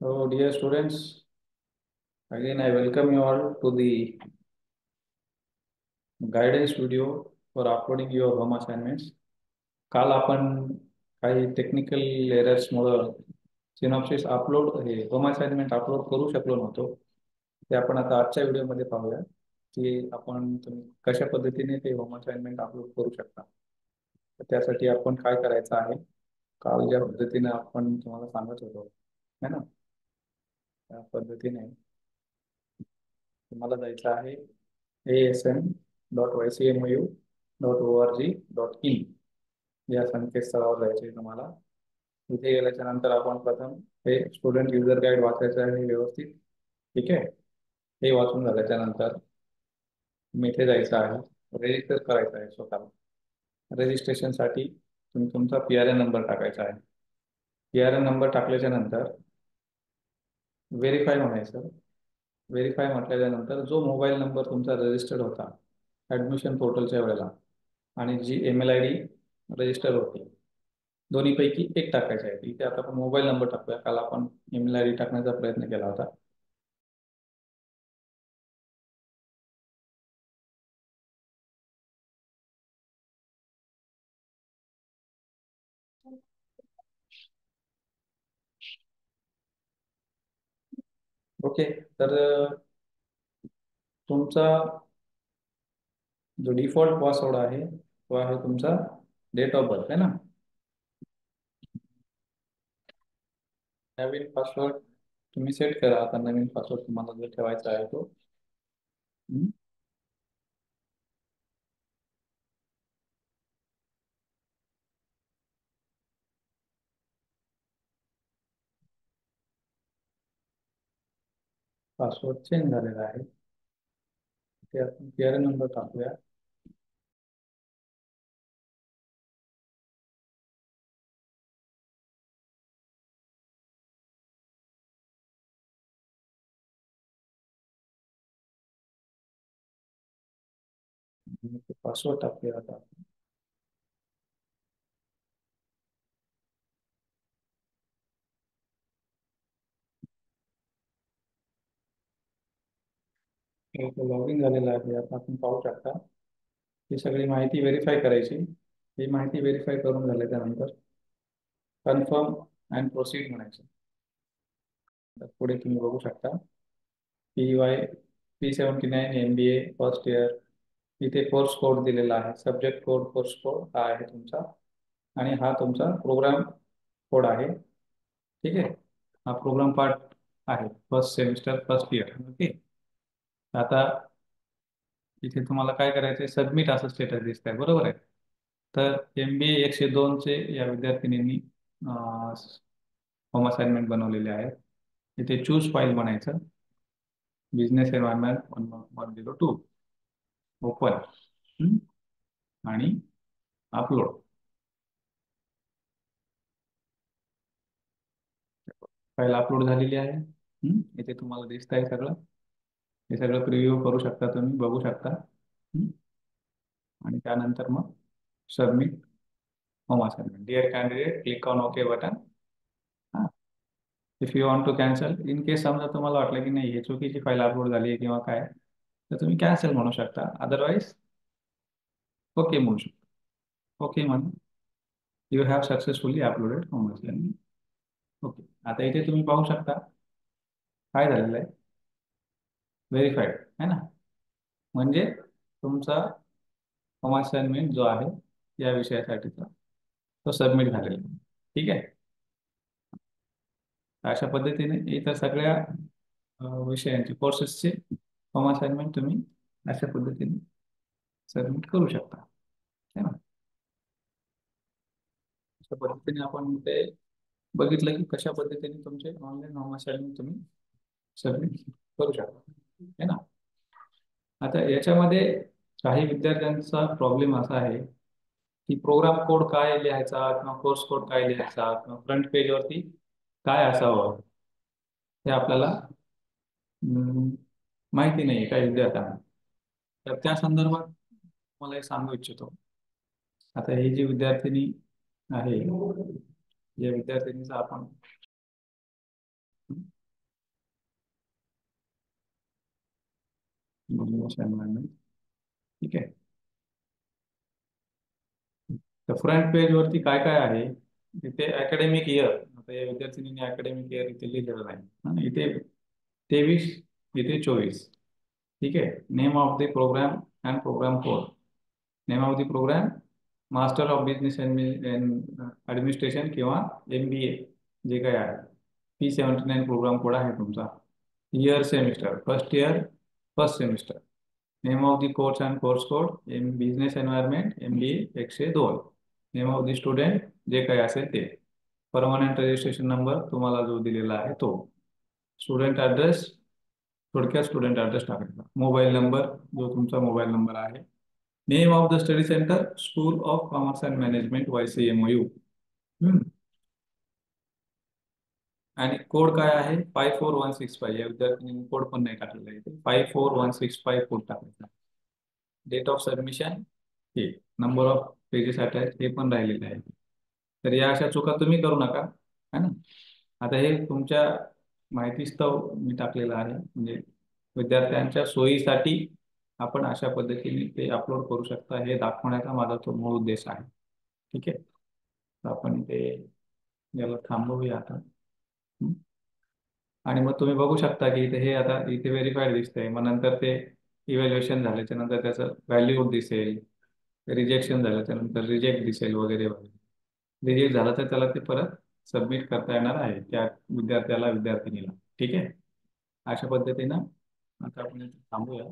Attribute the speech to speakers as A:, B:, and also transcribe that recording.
A: So, dear students, again I welcome you all to the guidance video for uploading your home assignments. काल आपण काही technical एरर्समुळं synopsis upload हे home assignment upload करू शकलो नव्हतो. ते आपण आता आजच्या व्हिडिओमध्ये पाहूया की तुम्ही कशा पद्धतीने ते होम असाइनमेंट अपलोड करू शकता. तर त्यासाठी आपण काय करायचं आहे, काल ज्या पद्धतीने आपण तुम्हाला सांगत होतो है ना, त्या पद्धतीने तुम्हाला जायचं आहे asm.ycmu.org.in या संकेतस्थळावर जायचे आहे तुम्हाला. इथे गेल्याच्या नंतर आपण प्रथम हे स्टुडंट युजर गाईड वाचायचं आहे व्यवस्थित. ठीक आहे, हे वाचून झाल्याच्या नंतर तुम्ही इथे जायचं आहे, रजिस्टर करायचं आहे स्वतःला. रजिस्ट्रेशनसाठी तुम्ही तुमचा PRN नंबर टाकायचा आहे. PRN नंबर टाकल्याच्या नंतर व्हेरीफाय म्हणायचं. व्हेरीफाय म्हटल्याच्या नंतर जो मोबाईल नंबर तुमचा रजिस्टर्ड होता ॲडमिशन पोर्टलच्या वेळेला आणि जी email ID रजिस्टर होती, दोन्हीपैकी एक टाकायचं आहे. इथे आता आपण मोबाईल नंबर टाकूया. काल आपण email ID टाकण्याचा प्रयत्न केला होता. ओके, तर तुमचा जो डिफॉल्ट पासवर्ड आहे तो आहे तुमचा डेट ऑफ बर्थ, है ना. नवीन पासवर्ड तुम्ही सेट करा. आता नवीन पासवर्ड तुम्हाला जो ठेवायचा आहे तो पासवर्ड चेंज झालेला आहे. ते आपण PRN नंबर टाकूया. पासवर्ड टाकूया आता. लॉग इन झालेला आहे. आता आपण पाहू शकता ही सगळी माहिती व्हेरीफाय करायची. ही माहिती व्हेरीफाय करून झाल्याच्या नंतर कन्फर्म अँड प्रोसीड म्हणायचं. तर पुढे तुम्ही बघू शकता PY P79 MBA first year. इथे कोर्स कोड दिलेला आहे. सब्जेक्ट कोड, कोर्स कोड हा आहे तुमचा आणि हा तुमचा प्रोग्राम कोड आहे. ठीक आहे, हा प्रोग्राम पार्ट आहे first semester first year. Okay, आता इथे तुम्हाला काय करायचं आहे, सबमिट असं स्टेटस दिसत आहे, बरोबर आहे. तर MBA 102चे या विद्यार्थिनींनी होम असाइनमेंट बनवलेले आहेत. इथे चूज फाईल बनायचं, बिझनेस एन्व्हायरमेंट 10102 ओपन आणि अपलोड. फाईल अपलोड झालेली आहे. इथे तुम्हाला दिसत आहे सगळं. हे सगळं प्रिव्ह्यू करू शकता, तुम्ही बघू शकता. आणि त्यानंतर मग submit home assignment. Dear candidate, click on okay button. हां, if you want to cancel, in case समजा तुम्हाला वाटलं की नाही हे चुकीची फाईल अपलोड झाली आहे किंवा काय, तर तुम्ही कॅन्सल म्हणू शकता. अदरवाईज ओके म्हणू शकता. ओके म्हणून you have successfully uploaded home assignment. Okay, आता इथे तुम्ही पाहू शकता काय झालेलं आहे, व्हेरीफाईड आहे ना. म्हणजे तुमचा होम असाइनमेंट जो आहे या विषयासाठीचा तो सबमिट झालेला आहे. ठीक आहे, अशा पद्धतीने इतर सगळ्या विषयांची कोर्सेसचे होम असाइनमेंट तुम्ही अशा पद्धतीने सबमिट करू शकता, है ना. अशा पद्धतीने आपण ते बघितलं की कशा पद्धतीने तुमचे ऑनलाईन होम असाइनमेंट तुम्ही सबमिट करू शकता, है ना. आता याच्यामध्ये काही विद्यार्थ्यांचा प्रॉब्लेम असा आहे की प्रोग्राम कोड काय लिहायचा किंवा कोर्स कोड काय लिहायचा किंवा फ्रंट पेजवरती काय असावं हे आपल्याला माहिती नाही आहे काही विद्यार्थ्यांना. तर त्या संदर्भात मला एक सांगू इच्छितो. आता ही जी विद्यार्थिनी आहे, या विद्यार्थिनीचा आपण environment. ठीक आहे. तर फ्रंट पेज वरती काय काय आहे, इथे अकॅडमिक इयर, आता या विद्यार्थिनीने अकॅडमिक इयर इथे लिहिलेलं आहे. इथे 23, इथे 24. ठीक आहे. Name of the program and program code. Name of the program master of business administration किंवा MBA जे काय आहे. P79 प्रोग्राम कोड आहे तुमचा. Year semester first year first semester. Name of the course and course code business environment MBA 102. Name of the student जे काही असेल ते. परमनंट रजिस्ट्रेशन नंबर तुम्हाला जो दिलेला आहे तो. स्टुडंट ॲड्रेस, थोडक्यात स्टुडंट ॲड्रेस टाकायचा. मोबाईल नंबर जो तुमचा मोबाईल नंबर आहे. Name of the study centre school of commerce and management YCMOU. आणि कोड काय आहे 54165. या विद्यार्थ्यांनी कोड पण नाही टाकलेला आहे. 54165 कोड टाकायचा. डेट ऑफ सबमिशन हे. नंबर ऑफ पेजेस अटॅच हे पण राहिलेले आहे. तर या अशा चुका तुम्ही करू नका, है ना. आता हे तुमच्या माहितीस्तव मी टाकलेलं आहे, म्हणजे विद्यार्थ्यांच्या सोयीसाठी आपण अशा पद्धतीने ते अपलोड करू शकता हे दाखवण्याचा माझा तो मूळ उद्देश आहे. ठीक आहे. तर आपण ते याला थांबवूया आता. आणि मग तुम्ही बघू शकता की इथे हे आता इथे व्हेरीफाईड दिसतंय. मग नंतर ते इव्हॅल्युएशन झाल्याच्या नंतर त्याचं व्हॅल्यू दिसेल. रिजेक्शन झाल्याच्या नंतर रिजेक्ट दिसेल वगैरे वगैरे. रिजेक्ट झालं तर त्याला ते परत सबमिट करता येणार आहे त्या विद्यार्थ्याला विद्यार्थिनीला. ठीक आहे. अशा पद्धतीनं आता आपण इथे थांबूया.